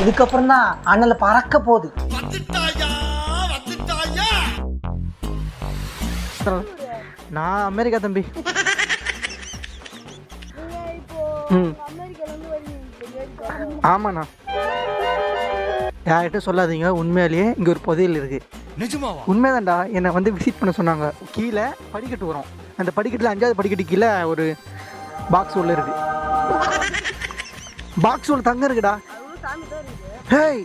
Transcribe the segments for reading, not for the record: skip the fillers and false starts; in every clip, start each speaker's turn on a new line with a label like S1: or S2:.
S1: இதுக்கப்புறம் தான் அண்ணல பறக்க போகுது. நான் அமெரிக்கா தம்பி. ஆமாண்ணா, யார்கிட்ட சொல்லாதீங்க. உண்மையாலேயே இங்கே ஒரு புதையல் இருக்கு. உண்மைதான்டா. என்னை வந்து விசிட் பண்ண சொன்னாங்க. கீழே படிக்கட்டு வரும். அந்த படிக்கட்டில் 5வது படிக்கட்டு கீழே ஒரு பாக்ஸ் உள்ள இருக்கு. பாக்ஸ் உள்ள தங்க இருக்குடா. ஹேய்,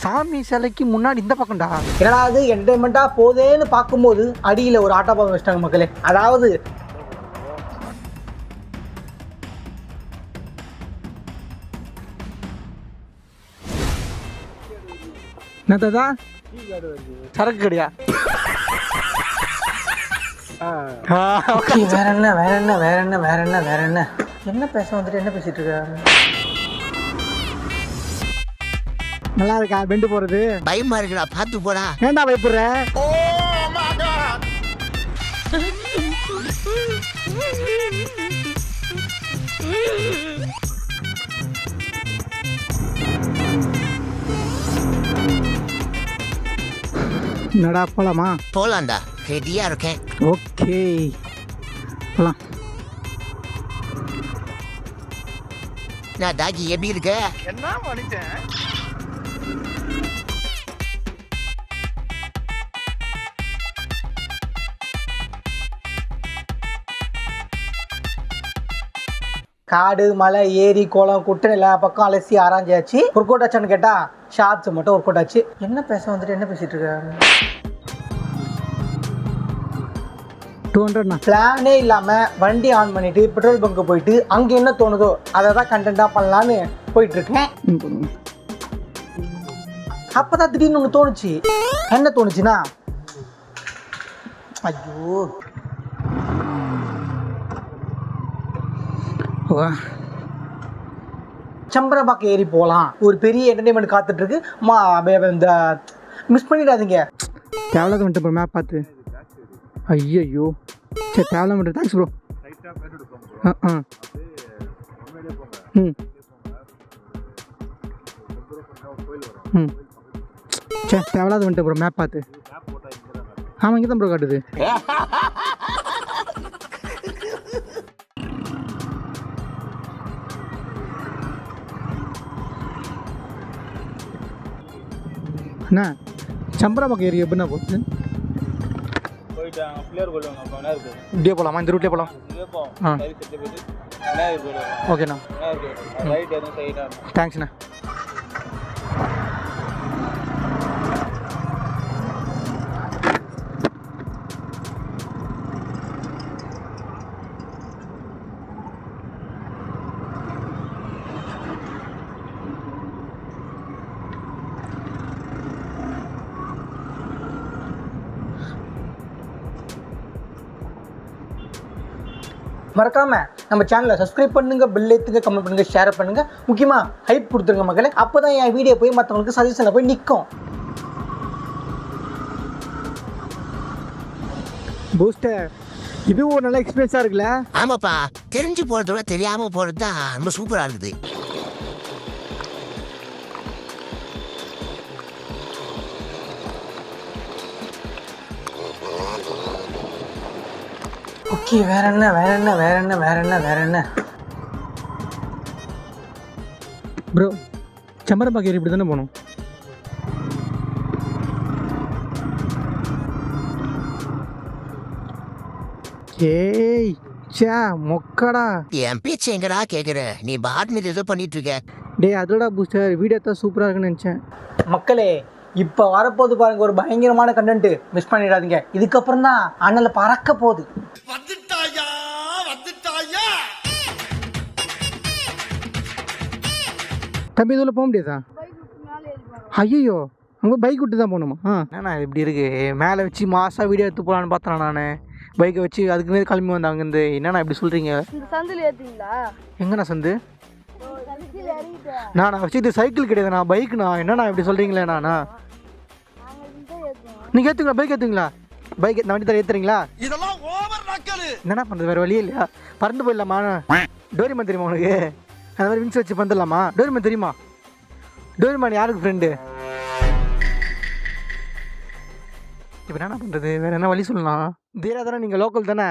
S1: சாமி சிலைக்கு முன்னாடி இந்த பக்கம்டா. என்னடா அது என்டர்டைன்மெண்ட்டா போதேன்னு பார்க்கும்போது அடியில் ஒரு ஆட்டோ பாகம் வச்சிட்டாங்க மக்களே. அதாவது என்னதா சரக்கு கடையா? வேற என்ன வேற என்ன வேற என்ன வேற என்ன வேற என்ன என்ன பேச வந்துட்டு என்ன பேசிட்டு இருக்க? நல்லா இருக்கா பெண்டு போறது?
S2: பயமா இருக்குடா, பார்த்து போடா.
S1: ஏன்டா பயப்படுற? என்னடா போலாமா?
S2: போலாம்டா, ரெடியா இருக்கேன்.
S1: ஓகே போலாம்.
S2: நான் டாகி எப்படி இருக்க?
S3: என்ன மனுஷன்?
S1: காடு மலை ஏரி குளம் குட்டை எல்லா பக்கம் அலசி ஆராய்ச்சாச்சு. ஒர்க் அவுட் ஆச்சான்னு கேட்டா ஷார்ட்ஸ் மட்டும் ஒர்க் அவுட் ஆச்சு. என்ன பேச வந்துட்டு என்ன பேசிட்டு இருக்க? 200 பிளானே இல்லாம வண்டி ஆன் பண்ணிட்டு பெட்ரோல் பங்க் போயிட்டு அங்க என்ன தோணுதோ அதை தான் கண்டென்ட்டா பண்ணலான்னு போயிட்டு இருக்கேன். அப்பதான் திடீர்னு ஒன்று தோணுச்சு. என்ன தோணுச்சுன்னா, ஐயோ சம்பரபாக்கம் ஏறி போகலாம், ஒரு பெரிய என்டர்டைன்மெண்ட் காத்துட்டு இருக்கு. இந்த மிஸ் பண்ணிடாதீங்க. தேவையில்லாத வந்துட்டு ப்ரோ மேப் பார்த்து. ஐயோ சரி தேவையில்லாம மட்டும். Thanks bro. சரி தேவையில்லாத வந்துட்டு ப்ரோ மேப் பார்த்து. ஆமாம் இங்கே தான் ப்ரோ காட்டுது. அண்ணா சம்பரபாக்கம் ஏரியா எப்படின்னா போகுது? இப்படியே போகலாமா? இந்த ரூட்லேயே போகலாம். ஓகேண்ணா, தேங்க்ஸ்ண்ணா. மறக்காம நம்ம சேனலை சப்ஸ்கிரைப் பண்ணுங்க, பெல் ஏத்துங்க, கமெண்ட் பண்ணுங்க, ஷேர் பண்ணுங்க, முக்கியமா ஹைப் கொடுத்துருங்க மக்களே. அப்போதான் என் வீடியோ போய் மற்றவங்களுக்கு சஜஷனில் போய் நிற்கும். பூஸ்டர், இது ஒரு நல்ல எக்ஸ்பீரியன்ஸா இருக்குல்ல?
S2: ஆமாப்பா, தெரிஞ்சு போறதோட தெரியாம போறது தான் ரொம்ப சூப்பரா இருக்குது.
S1: ஓகே வேற என்ன வேற என்ன வேற என்ன வேற என்ன வேற என்ன ப்ரோ, சம்பரபாக்கம் ஏரி இப்படி தானே போகணும்? ஏய் சே மொக்கடா.
S2: என் பேச்சு எங்கடா கேக்குற? நீ பாட் மீது ஏதோ பண்ணிட்டு இருக்க.
S1: டே அதோட பூஸ்டர் வீடியோ தான் சூப்பராக இருக்குன்னு நினச்சேன். மக்களே இப்போ வரப்போது பாருங்க ஒரு பயங்கரமான கண்டென்ட். மிஸ் பண்ணிடாதீங்க. இதுக்கப்புறம் தான் அண்ணல பறக்க போகுது. தம்பி இதில் போக முடியாதா? ஐயோ உங்கள் பைக் விட்டு தான் போகணுமா? ஏன்னா இப்படி இருக்கு. மேலே வச்சு மாசாக வீடியோ எடுத்து போகலான்னு பார்த்தேன் நான். பைக்கை வச்சு அதுக்கு மேலே கிளம்பி வந்தாங்க. இந்த என்னண்ணா இப்படி சொல்கிறீங்க? எங்கண்ணா சந்து? நான் வச்சு இது சைக்கிள் கிடையாதுண்ணா, பைக்குண்ணா. என்னண்ணா இப்படி சொல்கிறீங்களே? நானா நீங்கள் ஏற்றுங்களா? பைக் ஏற்றுங்களா? பைக் நான் வண்டி தர ஏற்றுறீங்களா? என்னண்ணா பண்ணுறது? வேறு வழியே இல்லையா? பறந்து போயிடலாமா? டோரிமான் தெரியுமா உனக்கு? அந்த மாதிரி விங்ஸ் வச்சு பறந்துடலாமா? டோரிமான் தெரியுமா? டோரிமான் யாருக்கு ஃப்ரெண்டு? இப்போ என்ன பண்ணுறது? வேறு என்ன வழி சொல்லலாம்? தீரா தானே, நீங்கள் லோக்கல் தானே,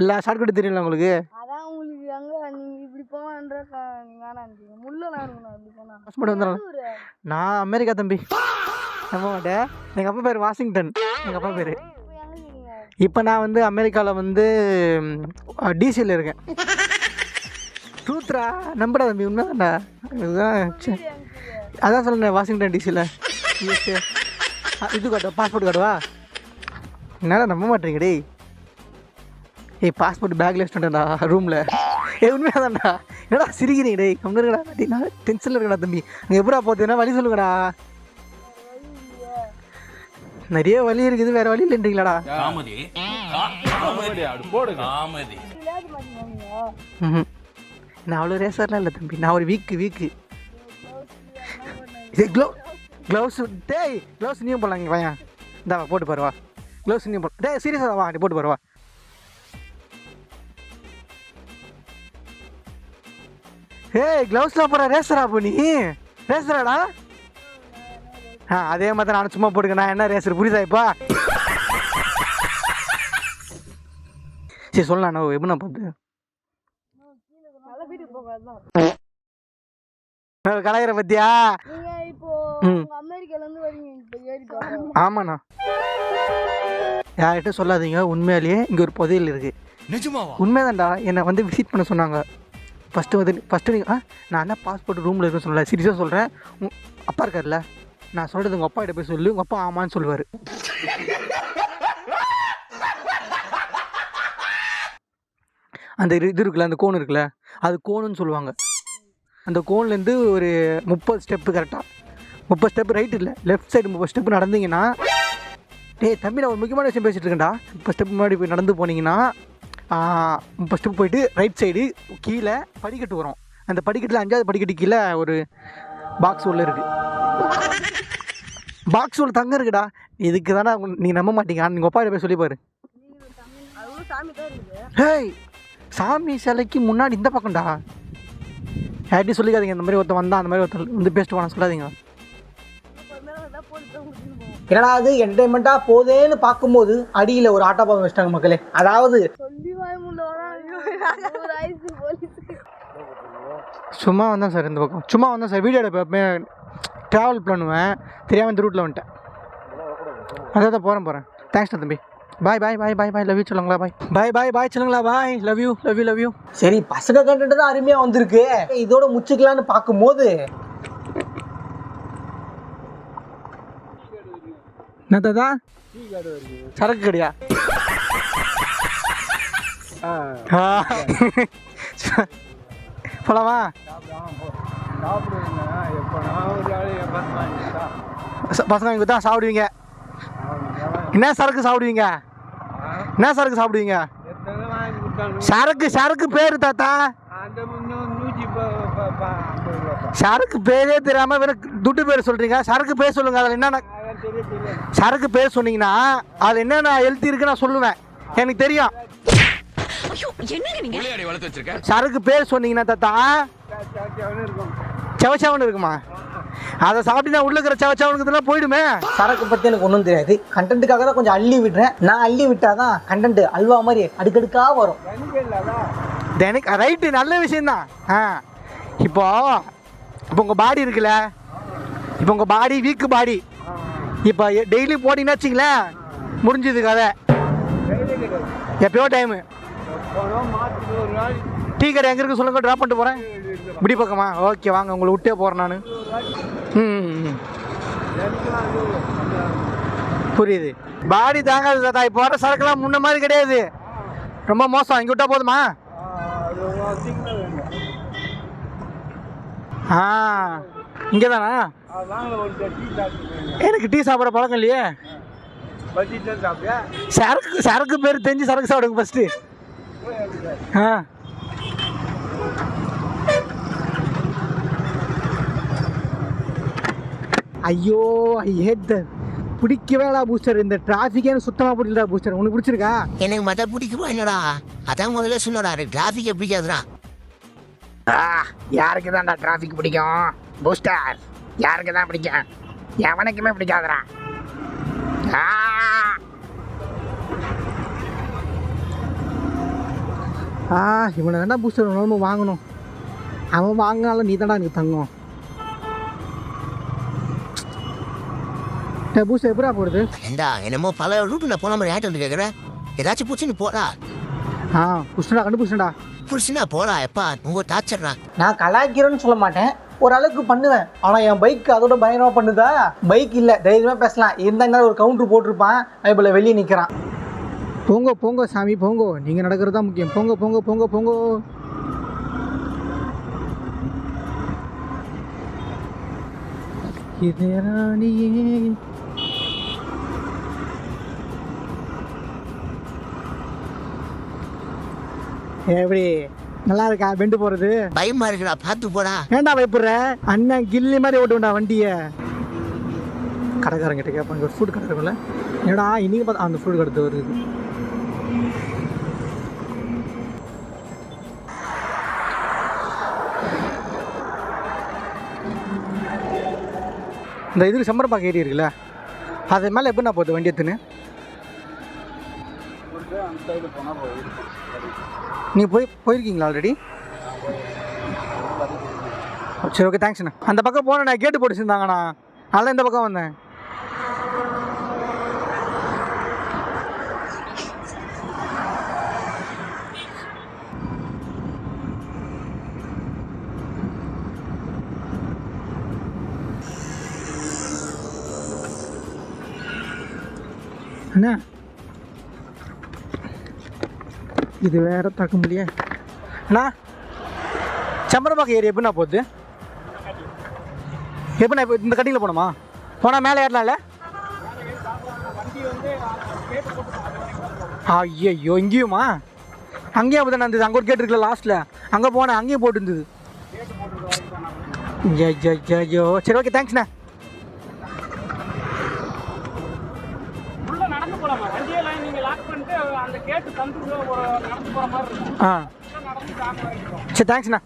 S1: எல்லா ஷார்ட்கட்டு தெரியல உங்களுக்கு.
S3: அதான் உங்களுக்கு அங்கே நீங்கள் இப்படி போவான்ற நீங்கள் வேணான்றீங்க. முள்ளெல்லாம் இருக்கணும் அப்படி போனால்.
S1: பாஸ்போர்ட் வந்துடலாம். நான் அமெரிக்கா தம்பி, நம்ப மாட்டேன். எங்கள் அப்பா பேர் வாஷிங்டன், எங்கள் அப்பா பேர்.
S3: இப்போ எங்கே இருக்கீங்க?
S1: இப்போ நான் வந்து அமெரிக்காவில் வந்து டிசியில் இருக்கேன். ட்ரூத்ரா, நம்படா தம்பி, உண்மைதான்டா. இதுதான் அதான் சொல்லுறேன், வாஷிங்டன் டிசியில். யூஎஸ்ஏ. இது காட்டுவா, பாஸ்போர்ட் காட்டுவா. என்னால் நம்ப மாட்டேங்க டேய். ஏய், பாஸ்போர்ட் பேக்கில் வச்சுட்டேன்டா ரூமில். உண்மையாதான்டா. என்னடா சிரிக்கிறீங்க டேய்? கம்மியாக இருக்கடா டேய், நான் டென்ஷனில் இருக்கடா தம்பி. அங்கே எப்படா போகுதுன்னா வழி சொல்லுங்கடா. நிறைய வழி இருக்குது, வேறு வழி இல்லைன்றீங்களாடா? நான் அவ்வளோ ரேசர்லாம் இல்லை தம்பி, நான் ஒரு வீக்கு. இது க்ளவுஸ் டேய், க்ளவுஸ் நீயும் போடலாம். இங்கே வாயா, இந்தா போட்டு பாருவா. க்ளவுஸ் நீயும் போட டேய், சீரியஸாக வா, நீ போட்டு பாருவா. ஏய், க்ளவுஸ்லாம் போகிற ரேசரா? அப்போ நீ ரேசராடா? அதே மாதிரி நான் சும்மா போட்டுக்க. நான் என்ன ரேசர், புரியுதா இப்போ? சரி சொல்லலாம், நான் எப்படி நான் பார்த்து கலாயிர பத்தியா? ஆமாண்ணா, யார்கிட்ட சொல்லாதீங்க. உண்மையாலேயே இங்கே ஒரு புதையல் இருக்குது. உண்மைதான்டா. என்னை வந்து விசிட் பண்ண சொன்னாங்க. ஃபஸ்ட்டு நீங்கள் நான் என்ன பாஸ்போர்ட் ரூமில் இருக்குன்னு சொல்லலை, சீரியஸாக சொல்கிறேன். அப்பா இருக்கார்ல, நான் சொல்கிறது உங்கள் அப்பா கிட்ட போய் சொல்லு. உங்கள் அப்பா ஆமான்னு சொல்லுவார். அந்த இது இருக்குல்ல, அந்த கோன் இருக்குல்ல, அது கோனுன்னு சொல்லுவாங்க. அந்த கோன்லேருந்து ஒரு 30 ஸ்டெப்பு, கரெக்டாக 30 ஸ்டெப்பு, ரைட் இல்லை லெஃப்ட் சைடு 30 ஸ்டெப்பு நடந்தீங்கன்னா, டேய் தம்பி, நான் ஒரு முக்கியமான விஷயம் பேசிகிட்டு இருக்கேன்டா. 30 ஸ்டெப்பு முன்னாடி போய் நடந்து போனீங்கன்னா 30 ஸ்டெப் போயிட்டு ரைட் சைடு கீழே படிக்கட்டு வரும். அந்த படிக்கட்டில் 5வது படிக்கட்டு கீழே ஒரு பாக்ஸ் உள்ள இருக்குது. பாக்ஸ் உள்ள தங்க இருக்குடா. இதுக்கு தானே நீங்கள் நம்ப மாட்டீங்க. நீங்கள் ஒப்பா போய் சொல்லிப்பாரு. ஹேய், சாமி சிலைக்கு முன்னாடி இந்த பக்கம்டா. யார்ட்டையும் சொல்லிக்காதீங்க இந்த மாதிரி ஒருத்தன் வந்தால், அந்த மாதிரி ஒருத்தர் வந்து பேசிட்டு போனா சொல்லாதீங்க. என்னடா அது என்டர்டைன்மெண்ட்டாக போதேன்னு பார்க்கும்போது அடியில் ஒரு ஆட்டோ பாகம் வச்சிட்டாங்க மக்களே. அதாவது சும்மா வந்தேன் சார், இந்த பக்கம் சும்மா வந்தேன் சார். வீடியோ எடுப்பேன், ட்ராவல் பண்ணுவேன், தெரியாமல் இந்த ரூட்டில் வந்துட்டேன். அதான் போகிறேன். தேங்க்ஸ் தம்பி. பாய். லவ் யூ சொல்லுங்களா? பாய் சொல்லுங்களா? பாய். Love you. சரி, பசங்க கண்டென்ட் தான் அருமையாக வந்திருக்கு. இதோட முச்சுக்கலான்னு பார்க்கும்போது என்னத்தா சரக்கு கடையா? போலாமா? பசங்க இங்கே தான் சாப்பிடுவீங்க. என்ன சரக்கு சாப்பிடுவீங்க? சரக்கு பேரு தாத்தா, சரக்கு பேரே தெரியாம வேற துட்டு பேர் சொல்றீங்க. சரக்கு பேர் சொல்லுங்க. அதில் என்னென்ன சரக்கு பேர் சொன்னீங்கன்னா அதில் என்னென்ன ஹெல்த்தி இருக்கு நான் சொல்லுவேன், எனக்கு தெரியும். சரக்கு பேர் சொன்னீங்கன்னா தாத்தா செவச்சவன் இருக்குமா? அதை சாப்பிட்டு உள்ள இருக்கிற செவச்சவனுக்கு போயிடுமே. சரக்கு பற்றி எனக்கு ஒன்றும் தெரியாது. கண்டென்ட்டுக்காக தான் கொஞ்சம் அள்ளி விடுறேன். நான் அள்ளி விட்டாதான் கண்டென்ட் அல்வா மாதிரி அடுக்கடுக்காக வரும். எனக்கு ரைட்டு, நல்ல விஷயந்தான். இப்போ உங்கள் பாடி இருக்குல்ல, இப்போ உங்கள் பாடி வீக்கு பாடி, இப்போ டெய்லி போட்டிங்கன்னா வச்சிங்களேன், முடிஞ்சது கதை. எப்பயோ டைமு டீ கடை எங்கே இருக்கு சொல்லுங்க, ட்ராப் பண்ணிட்டு போகிறேன். இப்படி பக்கமா? ஓகே வாங்க, உங்களை விட்டே போகிறேன் நான். புரியுது. பாடி தாங்காது தாத்தா. இப்போ வர சரக்குலாம் முன்ன மாதிரி கிடையாது, ரொம்ப மோசம். இங்கே விட்டா போதுமா? இங்கே தானா? எனக்கு டீ சாப்பிட்ற பழக்கம் இல்லையே. சரக்கு பேர் தெரிஞ்சு சரக்கு சாப்பிடுங்க ஃபஸ்ட்டு. ஐயோ, ஐ ஹேட் த பிடிக்கவேடா பூஸ்டர். இந்த டிராஃபிக்கே சுத்தமாக பிடிக்கலடா பூஸ்டர். உனக்கு பிடிச்சிருக்கா?
S2: எனக்கு மற்ற பிடிக்குமா என்னடா? அதான் முதல்ல சொன்னடா, டிராஃபிக்கே பிடிக்காதுடா.
S1: யாருக்கு தான்டா டிராஃபிக் பிடிக்கும் பூஸ்டர்?
S2: யாருக்கு தான் பிடிக்கும்? எவனுக்குமே பிடிக்காதுடா.
S1: இவனை தானே பூஸ்டர் நம்ம வாங்கணும். அவன் வாங்கினாலும் நீ தானே எனக்கு தங்கம். பூஸ்டர் எப்படா போடுது?
S2: ஏண்டா என்னமோ பல ரூட்டில் போன மாதிரி ஆகிட்டு வந்து கேட்குறேன். ஏதாச்சும் பூச்சின்னு போடா.
S1: புஷ்டா கண்டுபிடிச்சா
S2: புடிச்சுனா போடா. எப்பா உங்க டார்ச்சர்டா.
S1: நான் கலாய்க்கிறேன்னு சொல்ல மாட்டேன், ஓரளவுக்கு பண்ணுவேன். ஆனால் என் பைக் அதோட பயங்கரமாக பண்ணுதா? பைக் இல்லை, தைரியமாக பேசலாம். இருந்தாங்க ஒரு கவுண்டர் போட்டிருப்பான், இப்போ வெளியே நிற்கிறான். போங்க போங்க சாமி போங்கோ, நீங்கள் நடக்கிறது தான் முக்கியம். போங்க போங்க போங்க போங்கோ. இது ராணியே எப்படி நல்லா இருக்கா? பெண்டு போறது
S2: பயமா இருக்குடா, பார்த்து போடா.
S1: ஏன்டா பயப்படுற? அண்ணன் கில்லி மாதிரி ஓட்டுவேன்டா வண்டியை. கடைக்காரங்கிட்ட கேட்பாங்க, ஒரு ஃபுட் கடை இருக்குல்ல, ஏடா இன்னைக்கு பார்த்தா அந்த ஃபுட் கடை வருது. இந்த இதுக்கு சம்பரப்பாக்கம் ஏரி இருக்குல்ல, அது மேலே எப்படி நான் போகுது வண்டி எடுத்துன்னு? நீ போயிருக்கீங்களா ஆல்ரெடி? சரி ஓகே தேங்க்ஸ்ண்ணா. அந்த பக்கம் போனேண்ணா, கேட்டு போட்டு வச்சுருந்தாங்கண்ணா, அதெல்லாம் இந்த பக்கம் வந்தேன். அண்ணா இது வேற தாக்க முடிய. அண்ணா சம்பரப்பாக்கம் ஏரி எப்படிண்ணா போகுது? எப்படிண்ணா இப்போ இந்த கட்டிங்கில் போகணுமா? போனால் மேலே ஏறலாம்ல? ஐயோ இங்கேயுமா? அங்கேயும் அப்படி தானே இருந்தது. அங்கே ஒரு கேட் இருக்குல்ல லாஸ்ட்டில், அங்கே போனேன், அங்கேயும் போட்டு இருந்தது. ஐயோ சரி ஓகே தேங்க்ஸ்ண்ணா. சரி தேங்க்ஸ்ண்ணா.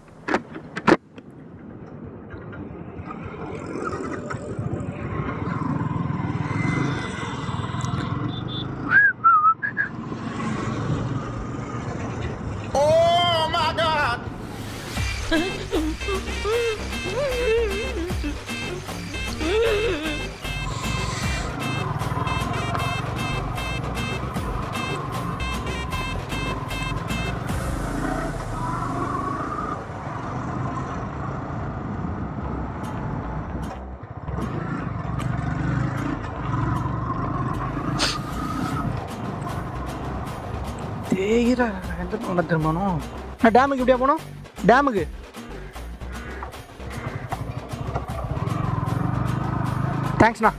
S1: தேயிரா எந்த பக்கம் திரும்பணும்? நான் டேமுக்கு இப்படியா போகணும்? டேமுக்கு தேங்க்ஸ்ண்ணா.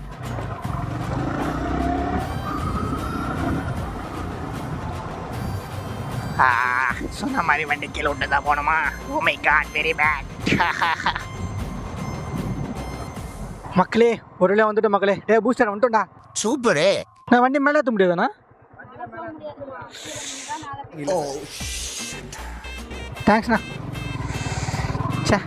S2: சொன்ன மாதிரி வண்டி கீழே விட்டு தான் போகணுமா? Oh my god, very bad.
S1: மக்களே ஒரு வழியாக வந்துட்டோம் மக்களே. பூஸ்டர் வந்துட்டோம்டா.
S2: சூப்பரு.
S1: நான் வண்டி மேலே ஏற்ற முடியாதாண்ணா? தேங்க்ஸ்ண்ணா. சே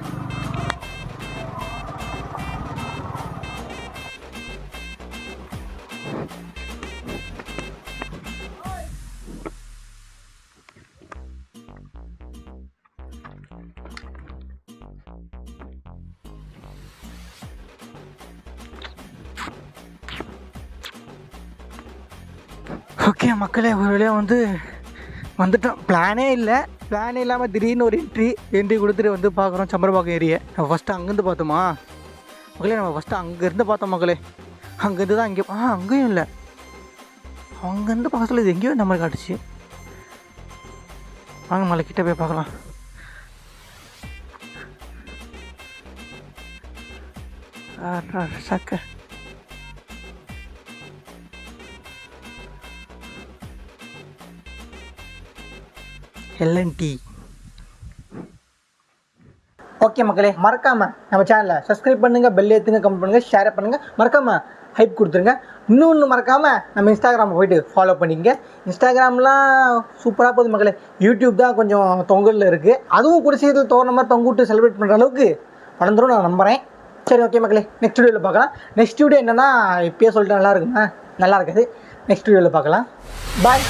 S1: ஓகே மக்களே ஒரு வழியாக வந்துட்டோம். பிளானே இல்லாமல் திடீர்னு ஒரு என்ட்ரி கொடுத்துட்டு வந்து பார்க்குறோம் சம்பரப்பாக்கம் ஏரியை. நம்ம ஃபஸ்ட்டு அங்கேருந்து பார்த்தோமா மக்களே? நம்ம ஃபஸ்ட்டு அங்கேருந்து பார்த்தோம் மக்களே. அங்கேருந்து தான் அங்கேயும் இல்லை, அங்கேருந்து பக்கத்தில் இது எங்கேயோ நம்மளுக்கு காட்டுச்சு. வாங்க மலை கிட்ட போய் பார்க்கலாம். சக்க எல்என்டி. ஓகே மக்களே, மறக்காமல் நம்ம சேனலை சப்ஸ்கிரைப் பண்ணுங்கள், பெல் ஏற்றுங்க, கமெண்ட் பண்ணுங்கள், ஷேர் பண்ணுங்கள், மறக்காமல் ஹைப் கொடுத்துருங்க. இன்னொன்று மறக்காமல் நம்ம இன்ஸ்டாகிராம் போய்ட்டு ஃபாலோ பண்ணிங்க. இன்ஸ்டாகிராம்லாம் சூப்பராக போகுது மக்களே. யூடியூப் தான் கொஞ்சம் தொங்கலில் இருக்குது. அதுவும் கூட சேர்த்து தோற மாதிரி தொங்க விட்டு செலிப்ரேட் பண்ணுற அளவுக்கு வளர்ந்துரும் நான் நம்புகிறேன். சரி ஓகே மக்களே, நெக்ஸ்ட் வீடியோவில் பார்க்கலாம். நெக்ஸ்ட் வீடியோ என்னென்னா இப்பயே சொல்லிட்டு நல்லா இருக்குமா, நல்லா இருக்காது. நெக்ஸ்ட் வீடியோவில் பார்க்கலாம். பாய்.